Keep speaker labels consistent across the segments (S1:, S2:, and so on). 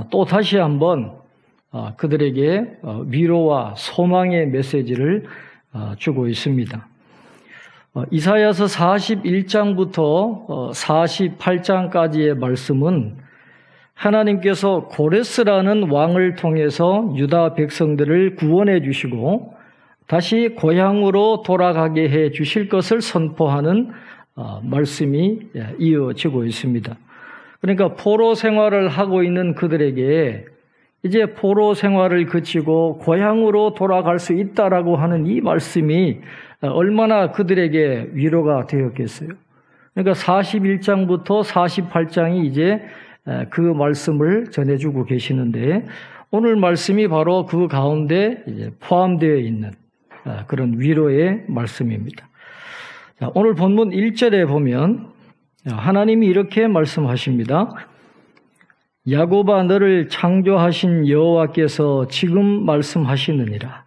S1: 또 다시 한번 그들에게 위로와 소망의 메시지를 주고 있습니다. 이사야서 41장부터 48장까지의 말씀은 하나님께서 고레스라는 왕을 통해서 유다 백성들을 구원해 주시고 다시 고향으로 돌아가게 해 주실 것을 선포하는 말씀이 이어지고 있습니다. 그러니까 포로 생활을 하고 있는 그들에게 이제 포로 생활을 그치고 고향으로 돌아갈 수 있다라고 하는 이 말씀이 얼마나 그들에게 위로가 되었겠어요. 그러니까 41장부터 48장이 이제 그 말씀을 전해주고 계시는데 오늘 말씀이 바로 그 가운데 이제 포함되어 있는 그런 위로의 말씀입니다. 오늘 본문 1절에 보면 하나님이 이렇게 말씀하십니다. 야곱아 너를 창조하신 여호와께서 지금 말씀하시느니라.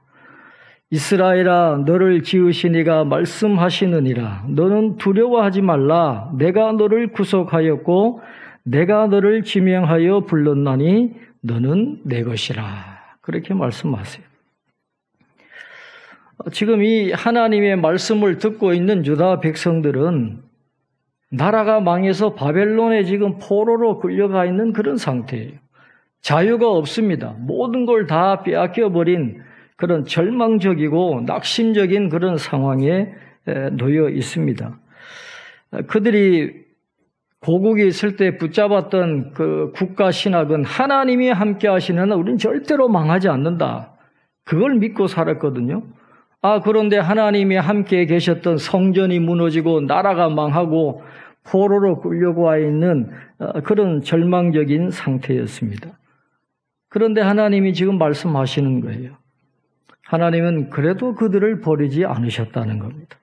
S1: 이스라엘아 너를 지으신 이가 말씀하시느니라. 너는 두려워하지 말라. 내가 너를 구속하였고 내가 너를 지명하여 불렀나니 너는 내 것이라. 그렇게 말씀하세요. 지금 이 하나님의 말씀을 듣고 있는 유다 백성들은 나라가 망해서 바벨론에 지금 포로로 끌려가 있는 그런 상태예요. 자유가 없습니다. 모든 걸 다 빼앗겨버린 그런 절망적이고 낙심적인 그런 상황에 놓여 있습니다. 그들이 고국에 있을 때 붙잡았던 그 국가 신학은 하나님이 함께 하시는 한 우리는 절대로 망하지 않는다. 그걸 믿고 살았거든요. 그런데 하나님이 함께 계셨던 성전이 무너지고 나라가 망하고 포로로 끌려와 있는 그런 절망적인 상태였습니다. 그런데 하나님이 지금 말씀하시는 거예요. 하나님은 그래도 그들을 버리지 않으셨다는 겁니다.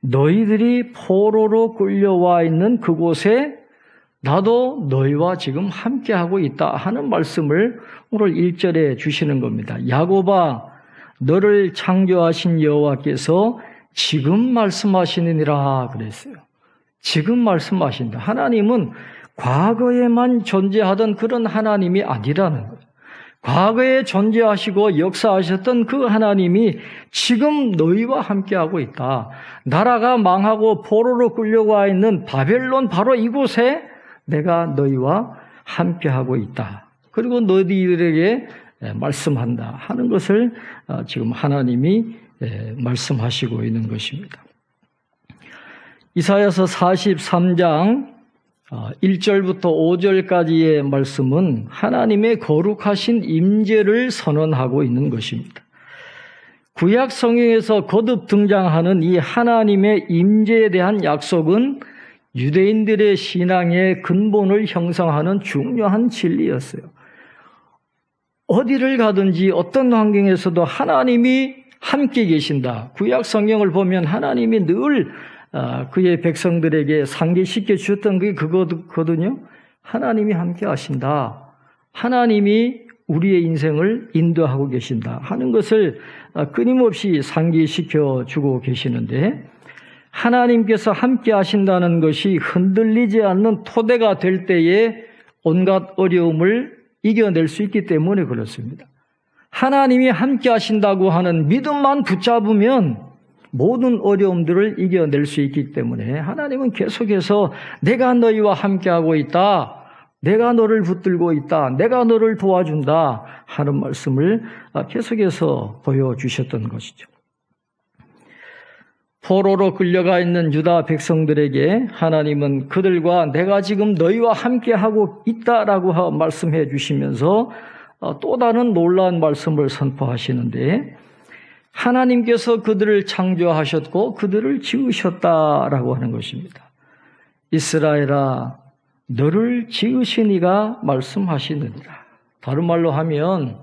S1: 너희들이 포로로 끌려와 있는 그곳에 나도 너희와 지금 함께하고 있다 하는 말씀을 오늘 1절에 주시는 겁니다. 야곱아 너를 창조하신 여호와께서 지금 말씀하시느니라 그랬어요. 지금 말씀하신다. 하나님은 과거에만 존재하던 그런 하나님이 아니라는 거예요. 과거에 존재하시고 역사하셨던 그 하나님이 지금 너희와 함께하고 있다. 나라가 망하고 포로로 끌려와 있는 바벨론 바로 이곳에 내가 너희와 함께하고 있다. 그리고 너희들에게 말씀한다 하는 것을 지금 하나님이 말씀하시고 있는 것입니다. 이사야서 43장 1절부터 5절까지의 말씀은 하나님의 거룩하신 임재를 선언하고 있는 것입니다. 구약 성경에서 거듭 등장하는 이 하나님의 임재에 대한 약속은 유대인들의 신앙의 근본을 형성하는 중요한 진리였어요. 어디를 가든지 어떤 환경에서도 하나님이 함께 계신다. 구약 성경을 보면 하나님이 늘 그의 백성들에게 상기시켜 주셨던 게 그거거든요. 하나님이 함께 하신다. 하나님이 우리의 인생을 인도하고 계신다 하는 것을 끊임없이 상기시켜 주고 계시는데 하나님께서 함께 하신다는 것이 흔들리지 않는 토대가 될 때에 온갖 어려움을 이겨낼 수 있기 때문에 그렇습니다. 하나님이 함께 하신다고 하는 믿음만 붙잡으면 모든 어려움들을 이겨낼 수 있기 때문에 하나님은 계속해서 내가 너희와 함께하고 있다. 내가 너를 붙들고 있다. 내가 너를 도와준다 하는 말씀을 계속해서 보여주셨던 것이죠. 포로로 끌려가 있는 유다 백성들에게 하나님은 그들과 내가 지금 너희와 함께하고 있다라고 말씀해 주시면서 또 다른 놀라운 말씀을 선포하시는데 하나님께서 그들을 창조하셨고 그들을 지으셨다라고 하는 것입니다. 이스라엘아 너를 지으신 이가 말씀하시느니라. 다른 말로 하면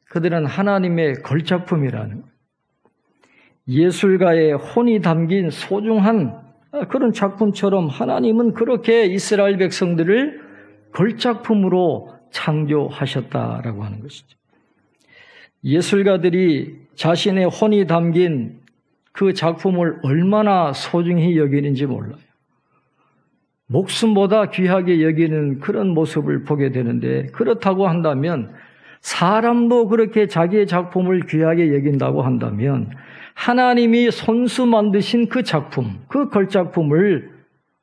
S1: 그들은 하나님의 걸작품이라는 거예요. 예술가의 혼이 담긴 소중한 그런 작품처럼 하나님은 그렇게 이스라엘 백성들을 걸작품으로 창조하셨다라고 하는 것이죠. 예술가들이 자신의 혼이 담긴 그 작품을 얼마나 소중히 여기는지 몰라요. 목숨보다 귀하게 여기는 그런 모습을 보게 되는데, 그렇다고 한다면 사람도 그렇게 자기의 작품을 귀하게 여긴다고 한다면 하나님이 손수 만드신 그 작품, 그 걸작품을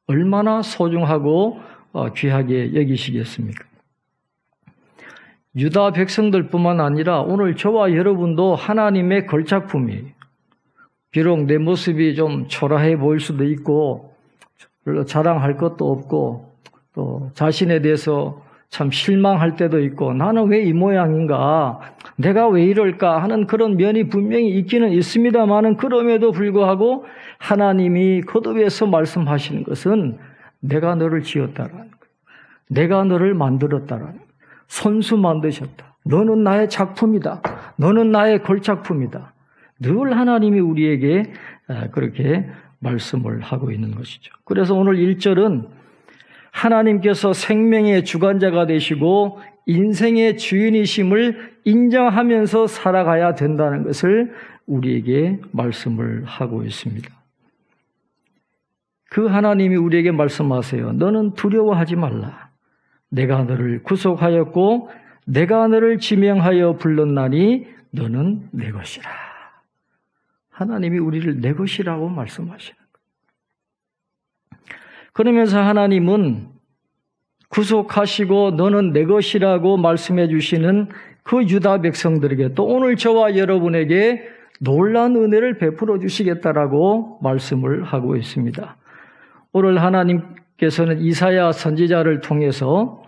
S1: 얼마나 소중하고 귀하게 여기시겠습니까? 유다 백성들뿐만 아니라 오늘 저와 여러분도 하나님의 걸작품이에요. 비록 내 모습이 좀 초라해 보일 수도 있고 별로 자랑할 것도 없고 또 자신에 대해서 참 실망할 때도 있고, 나는 왜 이 모양인가, 내가 왜 이럴까 하는 그런 면이 분명히 있기는 있습니다만은, 그럼에도 불구하고 하나님이 거듭해서 말씀하시는 것은 내가 너를 지었다라는 거예요. 내가 너를 만들었다라는 거예요. 손수 만드셨다. 너는 나의 작품이다. 너는 나의 걸작품이다. 늘 하나님이 우리에게 그렇게 말씀을 하고 있는 것이죠. 그래서 오늘 1절은 하나님께서 생명의 주관자가 되시고 인생의 주인이심을 인정하면서 살아가야 된다는 것을 우리에게 말씀을 하고 있습니다. 그 하나님이 우리에게 말씀하세요. 너는 두려워하지 말라. 내가 너를 구속하였고 내가 너를 지명하여 불렀나니 너는 내 것이라. 하나님이 우리를 내 것이라고 말씀하시는 거예요. 그러면서 하나님은 구속하시고 너는 내 것이라고 말씀해 주시는 그 유다 백성들에게 또 오늘 저와 여러분에게 놀라운 은혜를 베풀어 주시겠다라고 말씀을 하고 있습니다. 오늘 하나님께서는 이사야 선지자를 통해서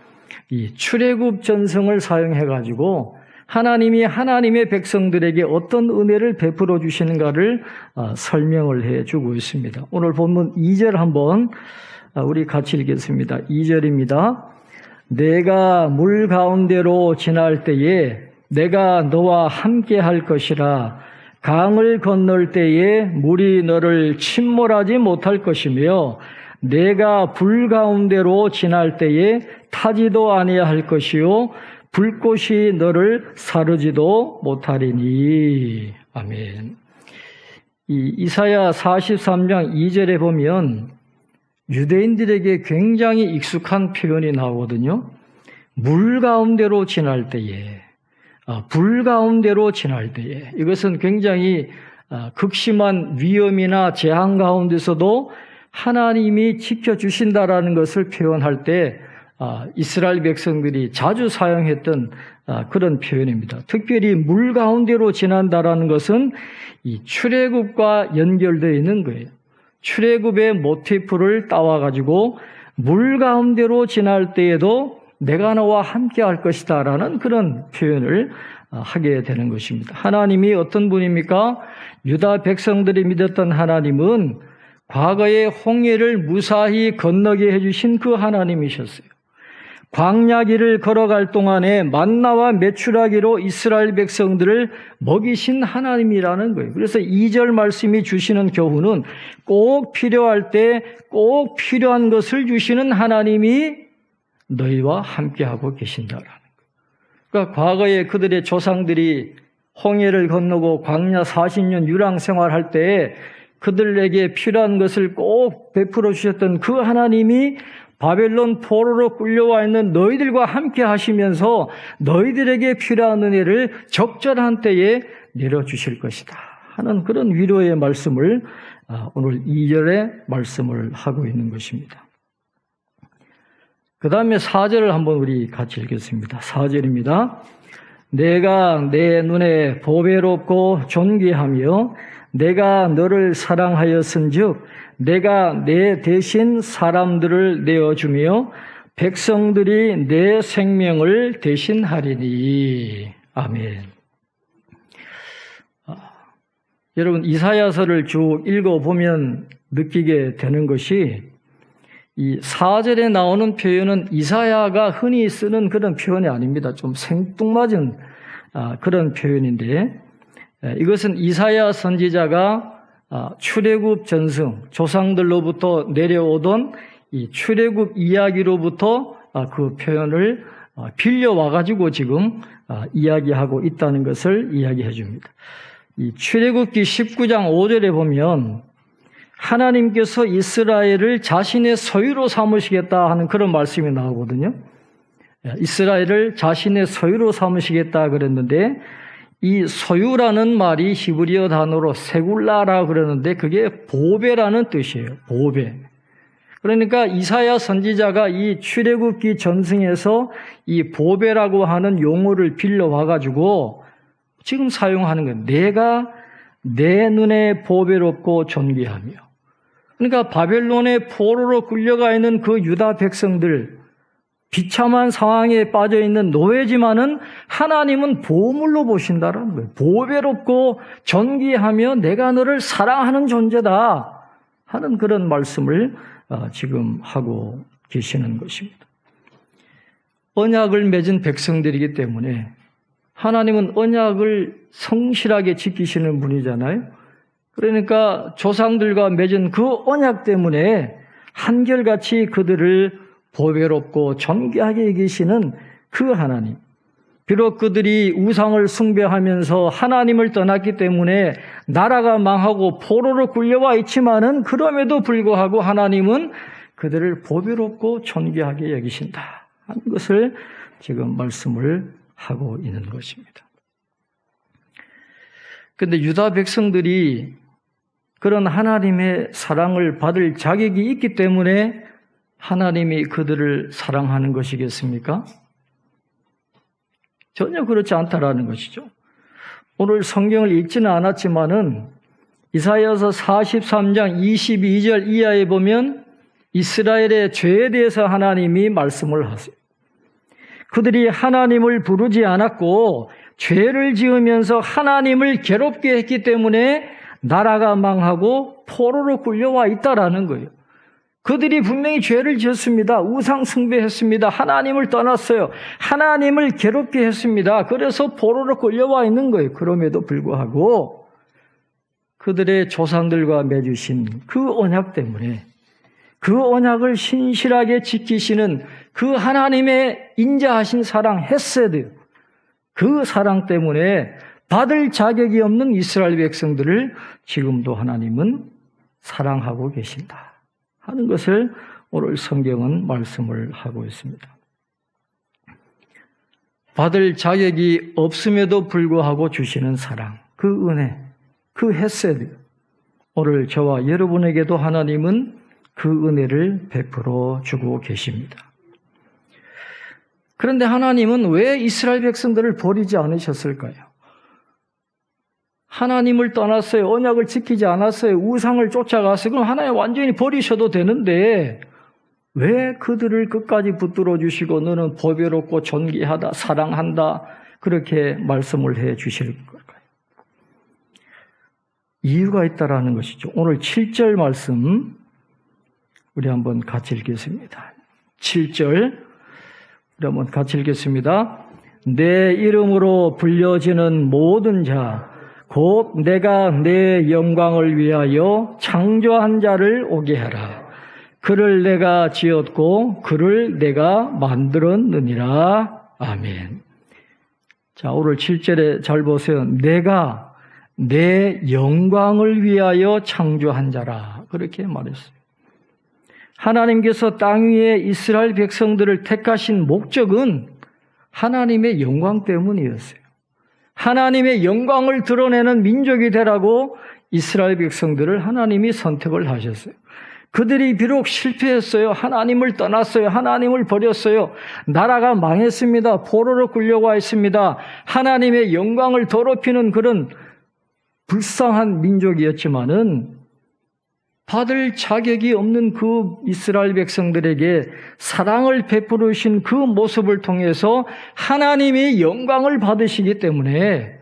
S1: 이 출애굽 전성을 사용해 가지고 하나님이 하나님의 백성들에게 어떤 은혜를 베풀어 주시는가를 설명을 해 주고 있습니다. 오늘 본문 2절 한번 우리 같이 읽겠습니다. 2절입니다. 내가 물 가운데로 지날 때에 내가 너와 함께 할 것이라. 강을 건널 때에 물이 너를 침몰하지 못할 것이며 내가 불 가운데로 지날 때에 타지도 아니할 것이요 불꽃이 너를 사르지도 못하리니. 아멘. 이 이사야 43장 2절에 보면 유대인들에게 굉장히 익숙한 표현이 나오거든요. 물 가운데로 지날 때에, 불 가운데로 지날 때에. 이것은 굉장히 극심한 위험이나 재앙 가운데서도 하나님이 지켜주신다라는 것을 표현할 때 이스라엘 백성들이 자주 사용했던 그런 표현입니다. 특별히 물 가운데로 지난다라는 것은 이 출애굽과 연결되어 있는 거예요. 출애굽의 모티프를 따와가지고 물 가운데로 지날 때에도 내가 너와 함께 할 것이다 라는 그런 표현을 하게 되는 것입니다. 하나님이 어떤 분입니까? 유다 백성들이 믿었던 하나님은 과거의 홍해를 무사히 건너게 해주신 그 하나님이셨어요. 광야길을 걸어갈 동안에 만나와 메추라기로 이스라엘 백성들을 먹이신 하나님이라는 거예요. 그래서 2절 말씀이 주시는 교훈은 꼭 필요할 때 꼭 필요한 것을 주시는 하나님이 너희와 함께하고 계신다라는 거예요. 그러니까 과거에 그들의 조상들이 홍해를 건너고 광야 40년 유랑 생활할 때 그들에게 필요한 것을 꼭 베풀어 주셨던 그 하나님이 바벨론 포로로 끌려와 있는 너희들과 함께 하시면서 너희들에게 필요한 은혜를 적절한 때에 내려주실 것이다 하는 그런 위로의 말씀을 오늘 2절에 말씀을 하고 있는 것입니다. 그 다음에 4절을 한번 우리 같이 읽겠습니다. 4절입니다. 내가 내 눈에 보배롭고 존귀하며 내가 너를 사랑하였은즉 내가 내 대신 사람들을 내어주며 백성들이 내 생명을 대신하리니. 아멘. 여러분 이사야서를 쭉 읽어보면 느끼게 되는 것이 이 4절에 나오는 표현은 이사야가 흔히 쓰는 그런 표현이 아닙니다. 좀 생뚱맞은 그런 표현인데 이것은 이사야 선지자가 출애굽 전승, 조상들로부터 내려오던 이 출애굽 이야기로부터 그 표현을 빌려와가지고 지금 이야기하고 있다는 것을 이야기해 줍니다. 이 출애굽기 19장 5절에 보면 하나님께서 이스라엘을 자신의 소유로 삼으시겠다 하는 그런 말씀이 나오거든요. 이스라엘을 자신의 소유로 삼으시겠다 그랬는데 이 소유라는 말이 히브리어 단어로 세굴라라 그러는데 그게 보배라는 뜻이에요. 보배. 그러니까 이사야 선지자가 이 출애굽기 전승에서 이 보배라고 하는 용어를 빌려와가지고 지금 사용하는 거예요. 내가 내 눈에 보배롭고 존귀하며. 그러니까 바벨론의 포로로 끌려가 있는 그 유다 백성들, 비참한 상황에 빠져 있는 노예지만은 하나님은 보물로 보신다라는 거예요. 보배롭고 존귀하며 내가 너를 사랑하는 존재다 하는 그런 말씀을 지금 하고 계시는 것입니다. 언약을 맺은 백성들이기 때문에 하나님은 언약을 성실하게 지키시는 분이잖아요. 그러니까 조상들과 맺은 그 언약 때문에 한결같이 그들을 보배롭고 존귀하게 여기시는 그 하나님. 비록 그들이 우상을 숭배하면서 하나님을 떠났기 때문에 나라가 망하고 포로로 끌려와 있지만은 그럼에도 불구하고 하나님은 그들을 보배롭고 존귀하게 여기신다 하는 것을 지금 말씀을 하고 있는 것입니다. 그런데 유다 백성들이 그런 하나님의 사랑을 받을 자격이 있기 때문에 하나님이 그들을 사랑하는 것이겠습니까? 전혀 그렇지 않다라는 것이죠. 오늘 성경을 읽지는 않았지만은 이사야서 43장 22절 이하에 보면 이스라엘의 죄에 대해서 하나님이 말씀을 하세요. 그들이 하나님을 부르지 않았고 죄를 지으면서 하나님을 괴롭게 했기 때문에 나라가 망하고 포로로 끌려와 있다라는 거예요. 그들이 분명히 죄를 지었습니다. 우상 숭배했습니다. 하나님을 떠났어요. 하나님을 괴롭게 했습니다. 그래서 포로로 끌려와 있는 거예요. 그럼에도 불구하고 그들의 조상들과 맺으신 그 언약 때문에 그 언약을 신실하게 지키시는 그 하나님의 인자하신 사랑, 헤세드, 그 사랑 때문에 받을 자격이 없는 이스라엘 백성들을 지금도 하나님은 사랑하고 계신다 하는 것을 오늘 성경은 말씀을 하고 있습니다. 받을 자격이 없음에도 불구하고 주시는 사랑, 그 은혜, 그 헤세드, 오늘 저와 여러분에게도 하나님은 그 은혜를 베풀어 주고 계십니다. 그런데 하나님은 왜 이스라엘 백성들을 버리지 않으셨을까요? 하나님을 떠났어요. 언약을 지키지 않았어요. 우상을 쫓아갔어요. 그럼 하나님 완전히 버리셔도 되는데 왜 그들을 끝까지 붙들어 주시고 너는 보배롭고 존귀하다, 사랑한다 그렇게 말씀을 해 주실 걸까요? 이유가 있다라는 것이죠. 오늘 7절 말씀 우리 한번 같이 읽겠습니다. 7절 우리 한번 같이 읽겠습니다. 내 이름으로 불려지는 모든 자 곧 내가 내 영광을 위하여 창조한 자를 오게 하라. 그를 내가 지었고 그를 내가 만들었느니라. 아멘. 자, 오늘 7절에 잘 보세요. 내가 내 영광을 위하여 창조한 자라. 그렇게 말했어요. 하나님께서 땅 위에 이스라엘 백성들을 택하신 목적은 하나님의 영광 때문이었어요. 하나님의 영광을 드러내는 민족이 되라고 이스라엘 백성들을 하나님이 선택을 하셨어요. 그들이 비록 실패했어요. 하나님을 떠났어요. 하나님을 버렸어요. 나라가 망했습니다. 포로로 끌려와 있습니다. 하나님의 영광을 더럽히는 그런 불쌍한 민족이었지만은 받을 자격이 없는 그 이스라엘 백성들에게 사랑을 베푸르신 그 모습을 통해서 하나님이 영광을 받으시기 때문에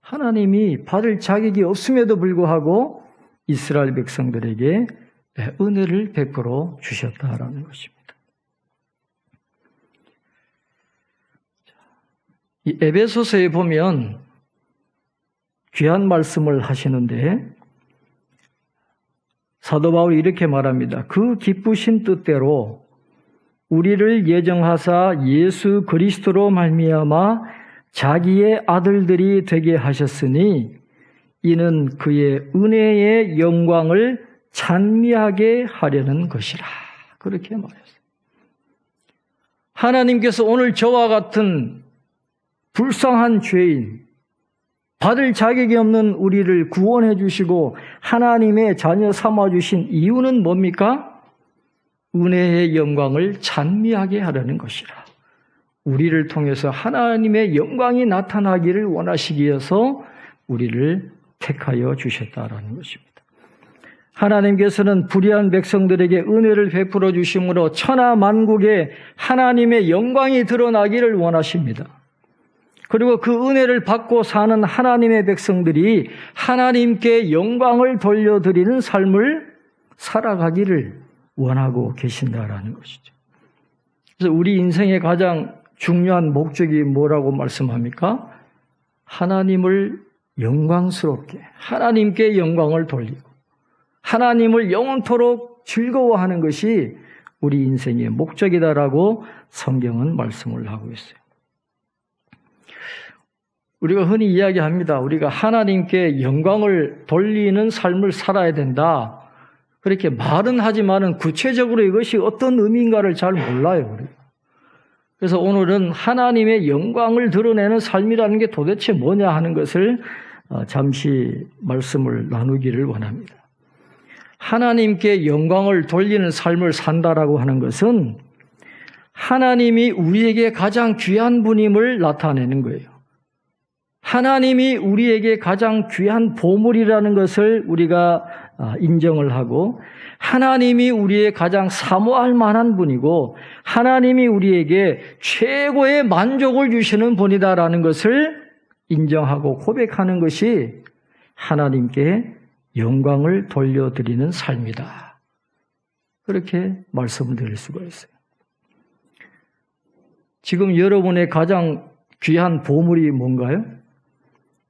S1: 하나님이 받을 자격이 없음에도 불구하고 이스라엘 백성들에게 은혜를 베풀어 주셨다라는 것입니다. 이 에베소서에 보면 귀한 말씀을 하시는데 사도 바울이 이렇게 말합니다. 그 기쁘신 뜻대로 우리를 예정하사 예수 그리스도로 말미암아 자기의 아들들이 되게 하셨으니 이는 그의 은혜의 영광을 찬미하게 하려는 것이라. 그렇게 말했어요. 하나님께서 오늘 저와 같은 불쌍한 죄인, 받을 자격이 없는 우리를 구원해 주시고 하나님의 자녀 삼아 주신 이유는 뭡니까? 은혜의 영광을 찬미하게 하려는 것이라. 우리를 통해서 하나님의 영광이 나타나기를 원하시기 위해서 우리를 택하여 주셨다라는 것입니다. 하나님께서는 불의한 백성들에게 은혜를 베풀어 주심으로 천하 만국에 하나님의 영광이 드러나기를 원하십니다. 그리고 그 은혜를 받고 사는 하나님의 백성들이 하나님께 영광을 돌려드리는 삶을 살아가기를 원하고 계신다라는 것이죠. 그래서 우리 인생의 가장 중요한 목적이 뭐라고 말씀합니까? 하나님을 영광스럽게, 하나님께 영광을 돌리고 하나님을 영원토록 즐거워하는 것이 우리 인생의 목적이다라고 성경은 말씀을 하고 있어요. 우리가 흔히 이야기합니다. 우리가 하나님께 영광을 돌리는 삶을 살아야 된다. 그렇게 말은 하지만은 구체적으로 이것이 어떤 의미인가를 잘 몰라요. 우리가. 그래서 오늘은 하나님의 영광을 드러내는 삶이라는 게 도대체 뭐냐 하는 것을 잠시 말씀을 나누기를 원합니다. 하나님께 영광을 돌리는 삶을 산다라고 하는 것은 하나님이 우리에게 가장 귀한 분임을 나타내는 거예요. 하나님이 우리에게 가장 귀한 보물이라는 것을 우리가 인정을 하고 하나님이 우리의 가장 사모할 만한 분이고 하나님이 우리에게 최고의 만족을 주시는 분이다라는 것을 인정하고 고백하는 것이 하나님께 영광을 돌려드리는 삶이다. 그렇게 말씀을 드릴 수가 있어요. 지금 여러분의 가장 귀한 보물이 뭔가요?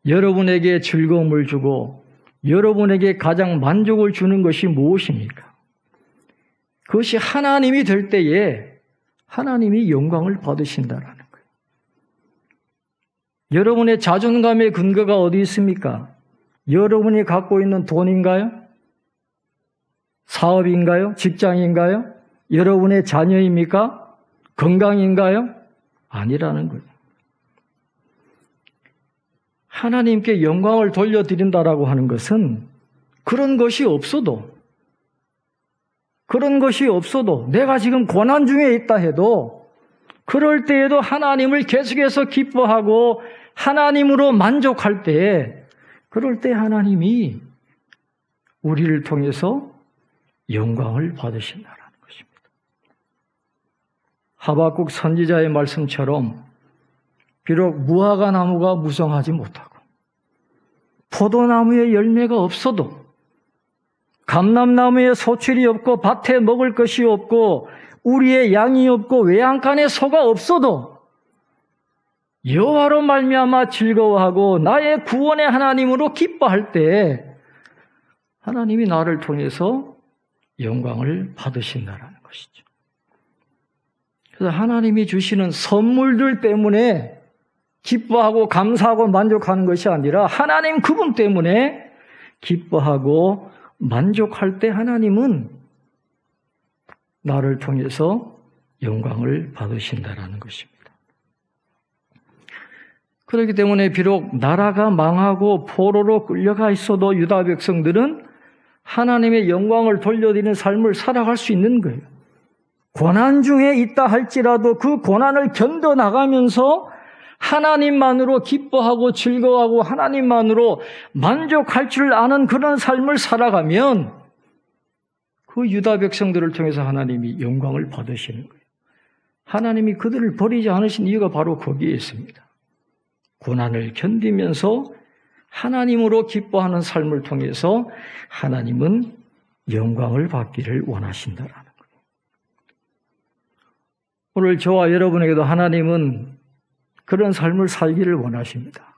S1: 여러분에게 즐거움을 주고 여러분에게 가장 만족을 주는 것이 무엇입니까? 그것이 하나님이 될 때에 하나님이 영광을 받으신다라는 거예요. 여러분의 자존감의 근거가 어디 있습니까? 여러분이 갖고 있는 돈인가요? 사업인가요? 직장인가요? 여러분의 자녀입니까? 건강인가요? 아니라는 거예요. 하나님께 영광을 돌려드린다라고 하는 것은 그런 것이 없어도 내가 지금 고난 중에 있다 해도 그럴 때에도 하나님을 계속해서 기뻐하고 하나님으로 만족할 때에 그럴 때 하나님이 우리를 통해서 영광을 받으신다라는 것입니다. 하박국 선지자의 말씀처럼 비록 무화과 나무가 무성하지 못하고 포도나무에 열매가 없어도 감람나무에 소출이 없고 밭에 먹을 것이 없고 우리의 양이 없고 외양간에 소가 없어도 여호와로 말미암아 즐거워하고 나의 구원의 하나님으로 기뻐할 때 하나님이 나를 통해서 영광을 받으신다라는 것이죠. 그래서 하나님이 주시는 선물들 때문에 기뻐하고 감사하고 만족하는 것이 아니라 하나님 그분 때문에 기뻐하고 만족할 때 하나님은 나를 통해서 영광을 받으신다라는 것입니다. 그렇기 때문에 비록 나라가 망하고 포로로 끌려가 있어도 유다 백성들은 하나님의 영광을 돌려드리는 삶을 살아갈 수 있는 거예요. 고난 중에 있다 할지라도 그 고난을 견뎌나가면서 하나님만으로 기뻐하고 즐거워하고 하나님만으로 만족할 줄 아는 그런 삶을 살아가면 그 유다 백성들을 통해서 하나님이 영광을 받으시는 거예요. 하나님이 그들을 버리지 않으신 이유가 바로 거기에 있습니다. 고난을 견디면서 하나님으로 기뻐하는 삶을 통해서 하나님은 영광을 받기를 원하신다라는 거예요. 오늘 저와 여러분에게도 하나님은 그런 삶을 살기를 원하십니다.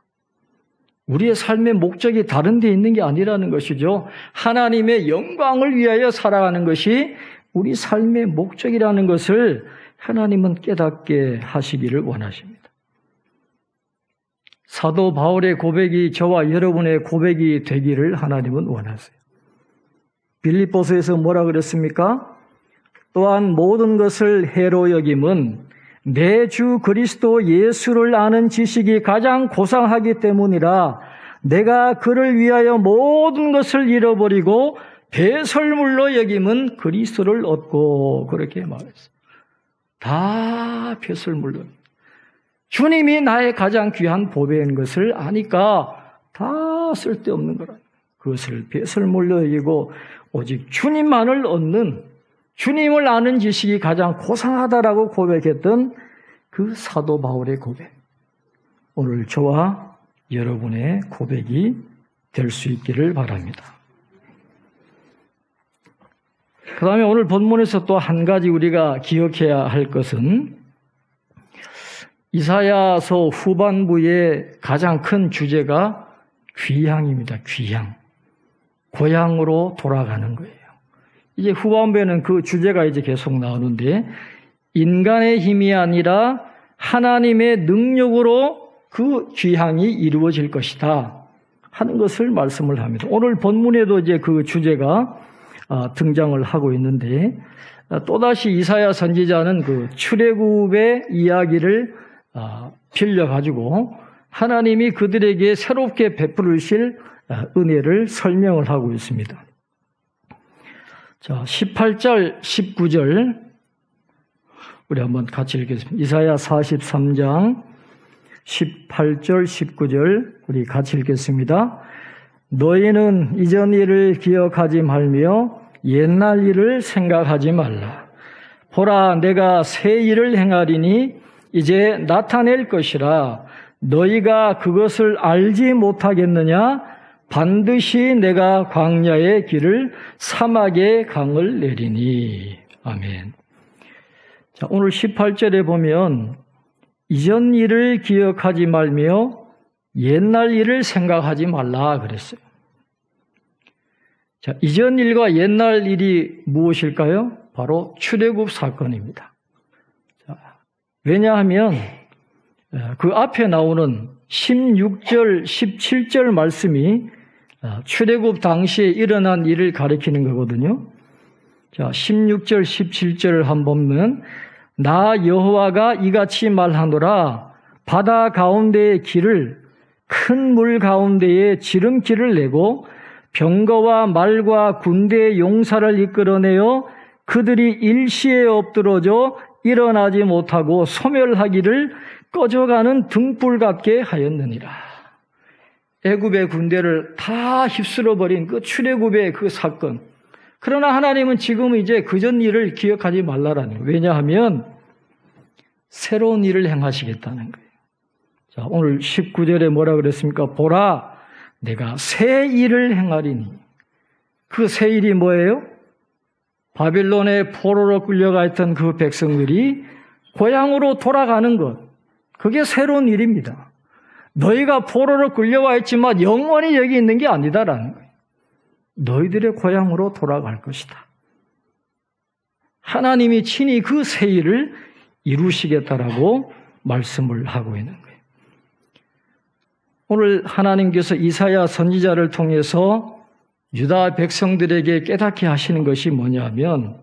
S1: 우리의 삶의 목적이 다른 데 있는 게 아니라는 것이죠. 하나님의 영광을 위하여 살아가는 것이 우리 삶의 목적이라는 것을 하나님은 깨닫게 하시기를 원하십니다. 사도 바울의 고백이 저와 여러분의 고백이 되기를 하나님은 원하세요. 빌립보서에서 뭐라 그랬습니까? 또한 모든 것을 해로 여김은 내 주 그리스도 예수를 아는 지식이 가장 고상하기 때문이라 내가 그를 위하여 모든 것을 잃어버리고 배설물로 여김은 그리스도를 얻고 그렇게 말했어요. 다 배설물로. 주님이 나의 가장 귀한 보배인 것을 아니까 다 쓸데없는 거라. 그것을 배설물로 여기고 오직 주님만을 얻는, 주님을 아는 지식이 가장 고상하다라고 고백했던 그 사도 바울의 고백. 오늘 저와 여러분의 고백이 될 수 있기를 바랍니다. 그 다음에 오늘 본문에서 또 한 가지 우리가 기억해야 할 것은 이사야서 후반부의 가장 큰 주제가 귀향입니다. 귀향. 고향으로 돌아가는 거예요. 이제 후반부에는 그 주제가 이제 계속 나오는데 인간의 힘이 아니라 하나님의 능력으로 그 귀향이 이루어질 것이다 하는 것을 말씀을 합니다. 오늘 본문에도 이제 그 주제가 등장을 하고 있는데 또다시 이사야 선지자는 그 출애굽의 이야기를 빌려가지고 하나님이 그들에게 새롭게 베풀으실 은혜를 설명을 하고 있습니다. 자, 18절, 19절 우리 한번 같이 읽겠습니다. 이사야 43장 18절, 19절 우리 같이 읽겠습니다. 너희는 이전 일을 기억하지 말며 옛날 일을 생각하지 말라. 보라, 내가 새 일을 행하리니 이제 나타낼 것이라. 너희가 그것을 알지 못하겠느냐? 반드시 내가 광야의 길을 사막의 강을 내리니. 아멘. 자, 오늘 18절에 보면 이전 일을 기억하지 말며 옛날 일을 생각하지 말라 그랬어요. 자, 이전 일과 옛날 일이 무엇일까요? 바로 출애굽 사건입니다. 자, 왜냐하면 그 앞에 나오는 16절, 17절 말씀이 출애굽 당시에 일어난 일을 가리키는 거거든요. 자, 16절, 17절을 한번 보면 나 여호와가 이같이 말하노라. 바다 가운데의 길을 큰 물 가운데에 지름길을 내고 병거와 말과 군대의 용사를 이끌어내어 그들이 일시에 엎드러져 일어나지 못하고 소멸하기를 꺼져가는 등불 같게 하였느니라. 애굽의 군대를 다 휩쓸어버린 그 출애굽의 그 사건. 그러나 하나님은 지금 이제 그전 일을 기억하지 말라라는 거예요. 왜냐하면 새로운 일을 행하시겠다는 거예요. 자, 오늘 19절에 뭐라 그랬습니까? 보라, 내가 새 일을 행하리니. 그 새 일이 뭐예요? 바빌론의 포로로 끌려가 있던 그 백성들이 고향으로 돌아가는 것. 그게 새로운 일입니다. 너희가 포로로 끌려와 있지만 영원히 여기 있는 게 아니다라는 거예요. 너희들의 고향으로 돌아갈 것이다. 하나님이 친히 그 새 일을 이루시겠다라고 말씀을 하고 있는 거예요. 오늘 하나님께서 이사야 선지자를 통해서 유다 백성들에게 깨닫게 하시는 것이 뭐냐면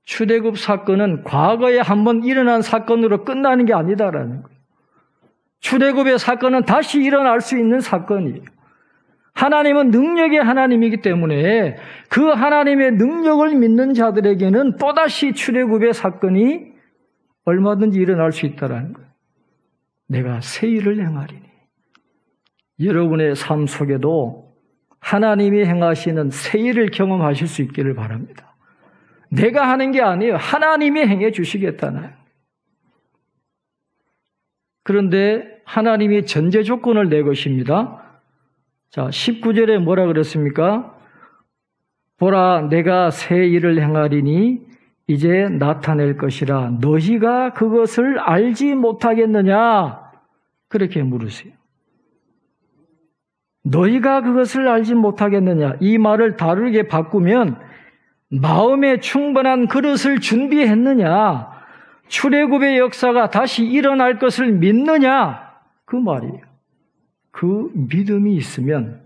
S1: 출애굽 사건은 과거에 한번 일어난 사건으로 끝나는 게 아니다라는 거예요. 출애굽의 사건은 다시 일어날 수 있는 사건이에요. 하나님은 능력의 하나님이기 때문에 그 하나님의 능력을 믿는 자들에게는 또다시 출애굽의 사건이 얼마든지 일어날 수 있다는 거예요. 내가 새 일을 행하리니. 여러분의 삶 속에도 하나님이 행하시는 새 일을 경험하실 수 있기를 바랍니다. 내가 하는 게 아니에요. 하나님이 행해 주시겠다는 거예요. 그런데 하나님이 전제 조건을 내 것입니다. 자, 19절에 뭐라 그랬습니까? 보라, 내가 새 일을 행하리니 이제 나타낼 것이라. 너희가 그것을 알지 못하겠느냐? 그렇게 물으세요. 너희가 그것을 알지 못하겠느냐? 이 말을 다르게 바꾸면 마음에 충분한 그릇을 준비했느냐? 출애굽의 역사가 다시 일어날 것을 믿느냐? 그 말이에요. 그 믿음이 있으면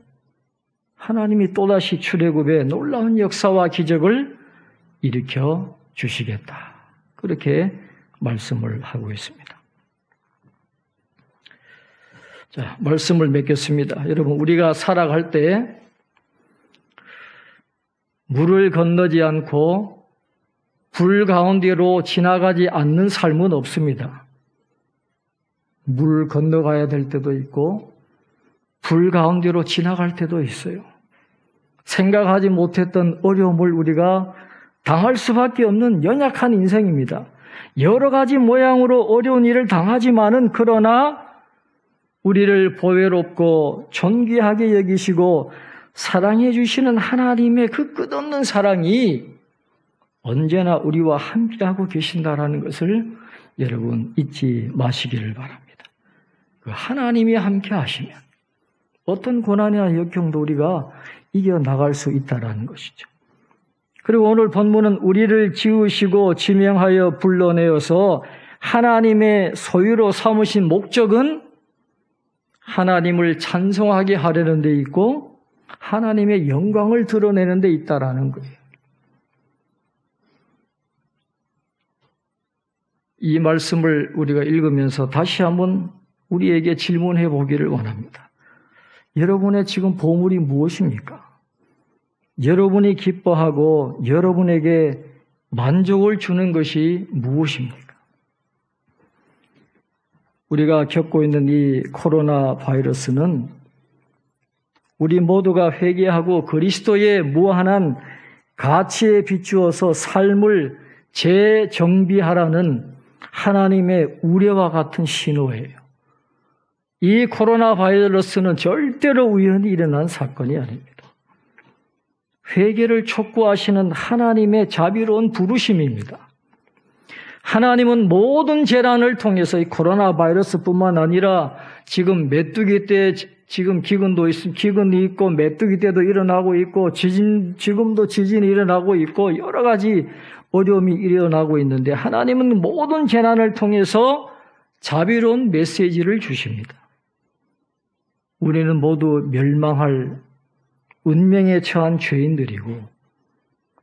S1: 하나님이 또다시 출애굽의 놀라운 역사와 기적을 일으켜 주시겠다. 그렇게 말씀을 하고 있습니다. 자, 말씀을 맺겠습니다. 여러분, 우리가 살아갈 때 물을 건너지 않고 불 가운데로 지나가지 않는 삶은 없습니다. 물을 건너가야 될 때도 있고 불 가운데로 지나갈 때도 있어요. 생각하지 못했던 어려움을 우리가 당할 수밖에 없는 연약한 인생입니다. 여러 가지 모양으로 어려운 일을 당하지만은 그러나 우리를 보배롭고 존귀하게 여기시고 사랑해 주시는 하나님의 그 끝없는 사랑이 언제나 우리와 함께하고 계신다라는 것을 여러분 잊지 마시기를 바랍니다. 그 하나님이 함께 하시면 어떤 고난이나 역경도 우리가 이겨나갈 수 있다는 것이죠. 그리고 오늘 본문은 우리를 지으시고 지명하여 불러내어서 하나님의 소유로 삼으신 목적은 하나님을 찬송하게 하려는 데 있고 하나님의 영광을 드러내는 데 있다라는 거예요. 이 말씀을 우리가 읽으면서 다시 한번 우리에게 질문해 보기를 원합니다. 여러분의 지금 보물이 무엇입니까? 여러분이 기뻐하고 여러분에게 만족을 주는 것이 무엇입니까? 우리가 겪고 있는 이 코로나 바이러스는 우리 모두가 회개하고 그리스도의 무한한 가치에 비추어서 삶을 재정비하라는 하나님의 우려와 같은 신호예요. 이 코로나 바이러스는 절대로 우연히 일어난 사건이 아닙니다. 회개를 촉구하시는 하나님의 자비로운 부르심입니다. 하나님은 모든 재난을 통해서 이 코로나 바이러스뿐만 아니라 지금 메뚜기 때 지금 기근이 있고 메뚜기 때도 일어나고 있고 지금도 지진이 일어나고 있고 여러 가지 어려움이 일어나고 있는데 하나님은 모든 재난을 통해서 자비로운 메시지를 주십니다. 우리는 모두 멸망할 운명에 처한 죄인들이고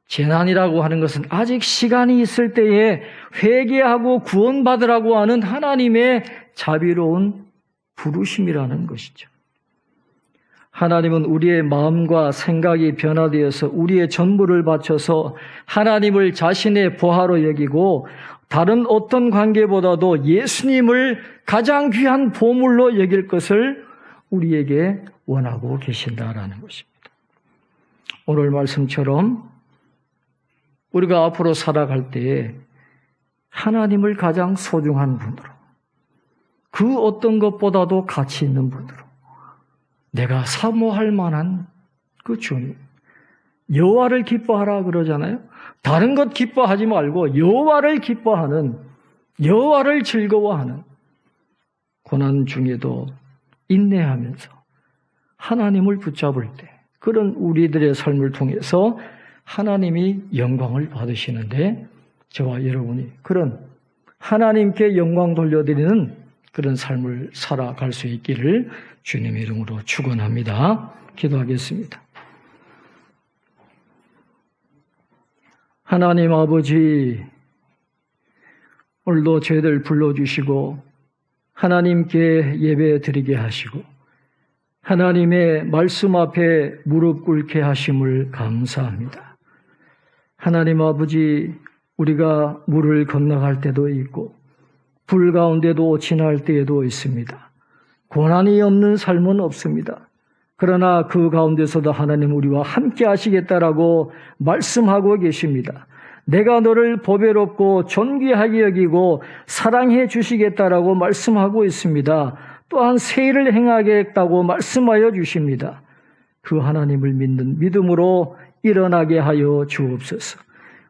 S1: 재난이라고 하는 것은 아직 시간이 있을 때에 회개하고 구원받으라고 하는 하나님의 자비로운 부르심이라는 것이죠. 하나님은 우리의 마음과 생각이 변화되어서 우리의 전부를 바쳐서 하나님을 자신의 보화로 여기고 다른 어떤 관계보다도 예수님을 가장 귀한 보물로 여길 것을 우리에게 원하고 계신다라는 것입니다. 오늘 말씀처럼 우리가 앞으로 살아갈 때에 하나님을 가장 소중한 분으로 그 어떤 것보다도 가치 있는 분으로 내가 사모할 만한 그 주님 여호와를 기뻐하라 그러잖아요. 다른 것 기뻐하지 말고 여호와를 기뻐하는 여호와를 즐거워하는 고난 중에도 인내하면서 하나님을 붙잡을 때 그런 우리들의 삶을 통해서 하나님이 영광을 받으시는데 저와 여러분이 그런 하나님께 영광 돌려드리는 그런 삶을 살아갈 수 있기를 주님의 이름으로 축원합니다. 기도하겠습니다. 하나님 아버지, 오늘도 저희들 불러주시고 하나님께 예배 드리게 하시고 하나님의 말씀 앞에 무릎 꿇게 하심을 감사합니다. 하나님 아버지, 우리가 물을 건너갈 때도 있고 불 가운데도 지날 때에도 있습니다. 고난이 없는 삶은 없습니다. 그러나 그 가운데서도 하나님 우리와 함께 하시겠다라고 말씀하고 계십니다. 내가 너를 보배롭고 존귀하게 여기고 사랑해 주시겠다라고 말씀하고 있습니다. 또한 새 일을 행하겠다고 말씀하여 주십니다. 그 하나님을 믿는 믿음으로 일어나게 하여 주옵소서.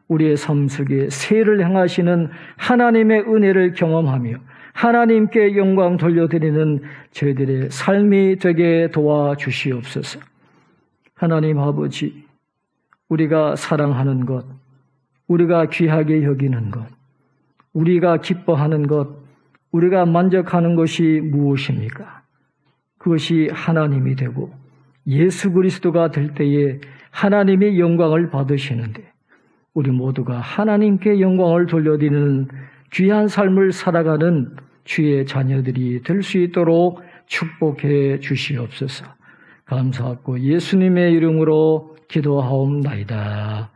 S1: 우리의 삶 속에 새 일을 행하시는 하나님의 은혜를 경험하며 하나님께 영광 돌려드리는 저희들의 삶이 되게 도와주시옵소서. 하나님 아버지, 우리가 사랑하는 것, 우리가 귀하게 여기는 것, 우리가 기뻐하는 것, 우리가 만족하는 것이 무엇입니까? 그것이 하나님이 되고 예수 그리스도가 될 때에 하나님의 영광을 받으시는데 우리 모두가 하나님께 영광을 돌려드리는 귀한 삶을 살아가는 주의 자녀들이 될 수 있도록 축복해 주시옵소서. 감사하고 예수님의 이름으로 기도하옵나이다.